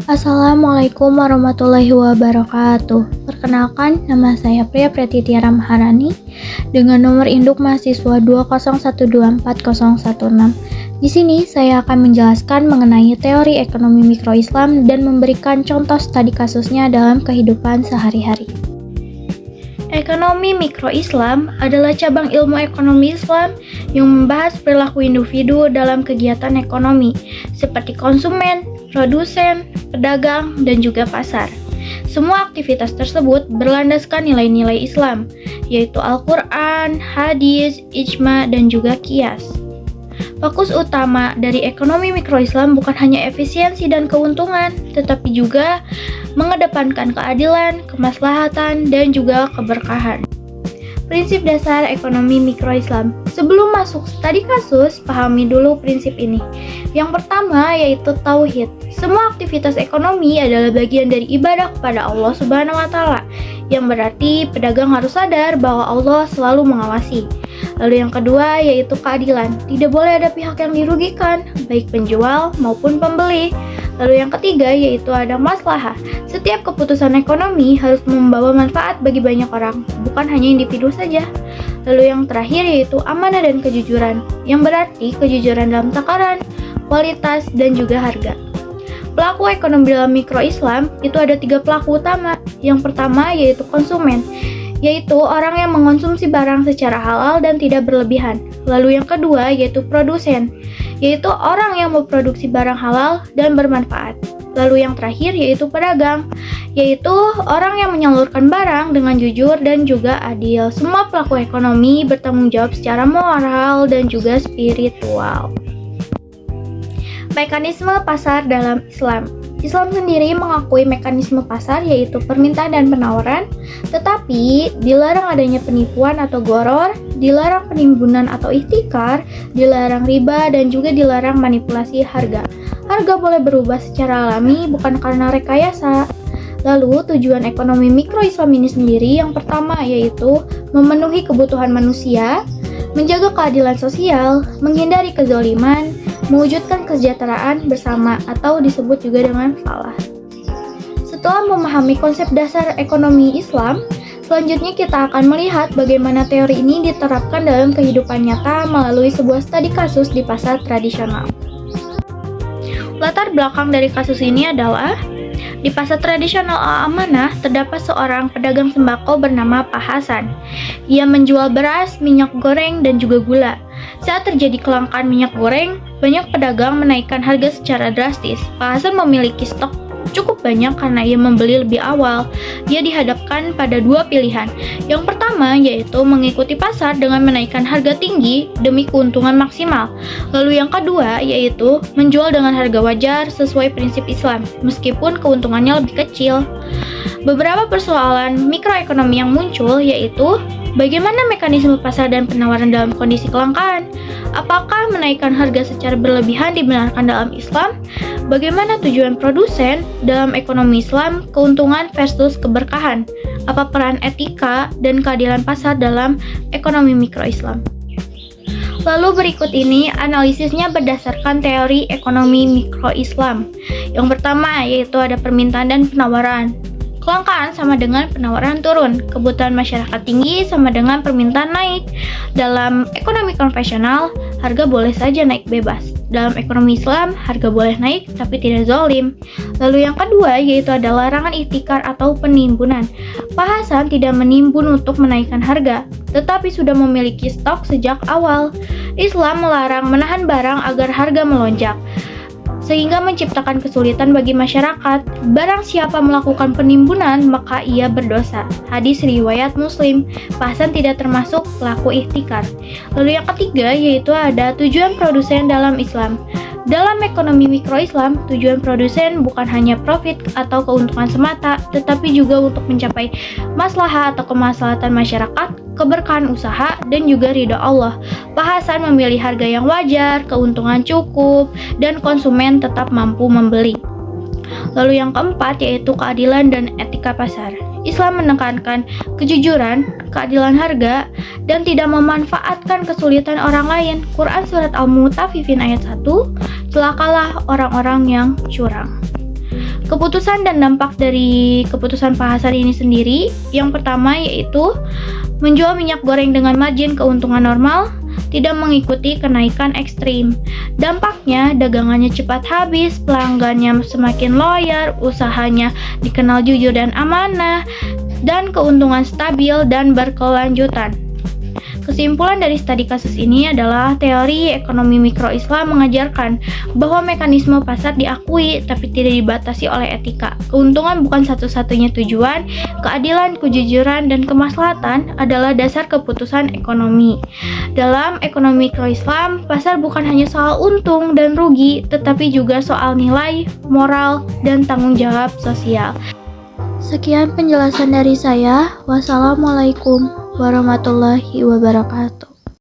Assalamualaikum warahmatullahi wabarakatuh. Perkenalkan, nama saya Priya Pratitya Maharani dengan nomor induk mahasiswa 201240016. Di sini saya akan menjelaskan mengenai teori ekonomi mikro Islam dan memberikan contoh studi kasusnya dalam kehidupan sehari-hari. Ekonomi mikro Islam adalah cabang ilmu ekonomi Islam yang membahas perilaku individu dalam kegiatan ekonomi seperti konsumen, produsen, pedagang, dan juga pasar. Semua aktivitas tersebut berlandaskan nilai-nilai Islam, yaitu Al-Quran, hadis, ijma, dan juga qiyas. Fokus utama dari ekonomi mikro Islam bukan hanya efisiensi dan keuntungan, tetapi juga mengedepankan keadilan, kemaslahatan, dan juga keberkahan. Prinsip dasar ekonomi mikro Islam. Sebelum masuk studi kasus, pahami dulu prinsip ini. Yang pertama yaitu tauhid. Semua aktivitas ekonomi adalah bagian dari ibadah kepada Allah Subhanahu wa taala, yang berarti pedagang harus sadar bahwa Allah selalu mengawasi. Lalu yang kedua yaitu keadilan. Tidak boleh ada pihak yang dirugikan, baik penjual maupun pembeli. Lalu yang ketiga yaitu ada maslahah. Setiap keputusan ekonomi harus membawa manfaat bagi banyak orang, bukan hanya individu saja. Lalu yang terakhir yaitu amanah dan kejujuran, yang berarti kejujuran dalam takaran, kualitas, dan juga harga. Pelaku ekonomi dalam mikro Islam itu ada 3 pelaku utama. Yang pertama yaitu konsumen, yaitu orang yang mengonsumsi barang secara halal dan tidak berlebihan. Lalu yang kedua yaitu produsen, yaitu orang yang memproduksi barang halal dan bermanfaat. Lalu yang terakhir yaitu pedagang, yaitu orang yang menyalurkan barang dengan jujur dan juga adil. Semua pelaku ekonomi bertanggung jawab secara moral dan juga spiritual. Mekanisme pasar dalam Islam. Islam sendiri mengakui mekanisme pasar yaitu permintaan dan penawaran, tetapi dilarang adanya penipuan atau gharar, dilarang penimbunan atau ihtikar, dilarang riba, dan juga dilarang manipulasi harga. Harga boleh berubah secara alami, bukan karena rekayasa. Lalu tujuan ekonomi mikro Islam ini sendiri yang pertama yaitu memenuhi kebutuhan manusia, menjaga keadilan sosial, menghindari kezaliman, mewujudkan kesejahteraan bersama atau disebut juga dengan falah. Setelah memahami konsep dasar ekonomi Islam, selanjutnya kita akan melihat bagaimana teori ini diterapkan dalam kehidupan nyata melalui sebuah studi kasus di pasar tradisional. Latar belakang dari kasus ini adalah di pasar tradisional Al-Amanah terdapat seorang pedagang sembako bernama Pak Hasan. Ia menjual beras, minyak goreng, dan juga gula. Saat terjadi kelangkaan minyak goreng, banyak pedagang menaikkan harga secara drastis. Pak Hasan memiliki stok cukup banyak karena ia membeli lebih awal. Ia dihadapkan pada 2 pilihan. Yang pertama yaitu mengikuti pasar dengan menaikkan harga tinggi demi keuntungan maksimal. Lalu yang kedua yaitu menjual dengan harga wajar sesuai prinsip Islam, meskipun keuntungannya lebih kecil. Beberapa persoalan mikroekonomi yang muncul yaitu bagaimana mekanisme pasar dan penawaran dalam kondisi kelangkaan? Apakah menaikkan harga secara berlebihan dibenarkan dalam Islam? Bagaimana tujuan produsen dalam ekonomi Islam? Keuntungan versus keberkahan. Apa peran etika dan keadilan pasar dalam ekonomi mikro Islam? Lalu berikut ini analisisnya berdasarkan teori ekonomi mikro Islam. Yang pertama yaitu ada permintaan dan penawaran. Kelangkaan sama dengan penawaran turun. Kebutuhan masyarakat tinggi sama dengan permintaan naik. Dalam ekonomi konvensional, harga boleh saja naik bebas. Dalam ekonomi Islam, harga boleh naik tapi tidak zalim. Lalu yang kedua yaitu ada larangan ihtikar atau penimbunan. Pak Hasan tidak menimbun untuk menaikkan harga, tetapi sudah memiliki stok sejak awal. Islam melarang menahan barang agar harga melonjak, sehingga menciptakan kesulitan bagi masyarakat. Barang siapa melakukan penimbunan, maka ia berdosa. Hadis riwayat Muslim. Pak Hasan tidak termasuk pelaku ihtikar. Lalu yang ketiga yaitu ada tujuan produsen dalam Islam. Dalam ekonomi mikro Islam, tujuan produsen bukan hanya profit atau keuntungan semata, tetapi juga untuk mencapai maslahah atau kemaslahatan masyarakat, keberkahan usaha, dan juga ridha Allah. Pak Hasan memilih harga yang wajar, keuntungan cukup, dan konsumen tetap mampu membeli. Lalu yang keempat yaitu keadilan dan etika pasar. Islam menekankan kejujuran, keadilan harga, dan tidak memanfaatkan kesulitan orang lain. Quran Surat Al-Mutaffifin ayat 1, celakalah orang-orang yang curang. Keputusan dan dampak dari keputusan pasar ini sendiri, yang pertama yaitu menjual minyak goreng dengan margin keuntungan normal, tidak mengikuti kenaikan ekstrim. Dampaknya, dagangannya cepat habis, pelanggannya semakin loyal, usahanya dikenal jujur dan amanah, dan keuntungan stabil dan berkelanjutan. Kesimpulan dari studi kasus ini adalah teori ekonomi mikro Islam mengajarkan bahwa mekanisme pasar diakui tapi tidak dibatasi oleh etika. Keuntungan bukan satu-satunya tujuan, keadilan, kejujuran, dan kemaslahatan adalah dasar keputusan ekonomi. Dalam ekonomi mikro Islam, pasar bukan hanya soal untung dan rugi, tetapi juga soal nilai, moral, dan tanggung jawab sosial. Sekian penjelasan dari saya. Wassalamualaikum warahmatullahi wabarakatuh.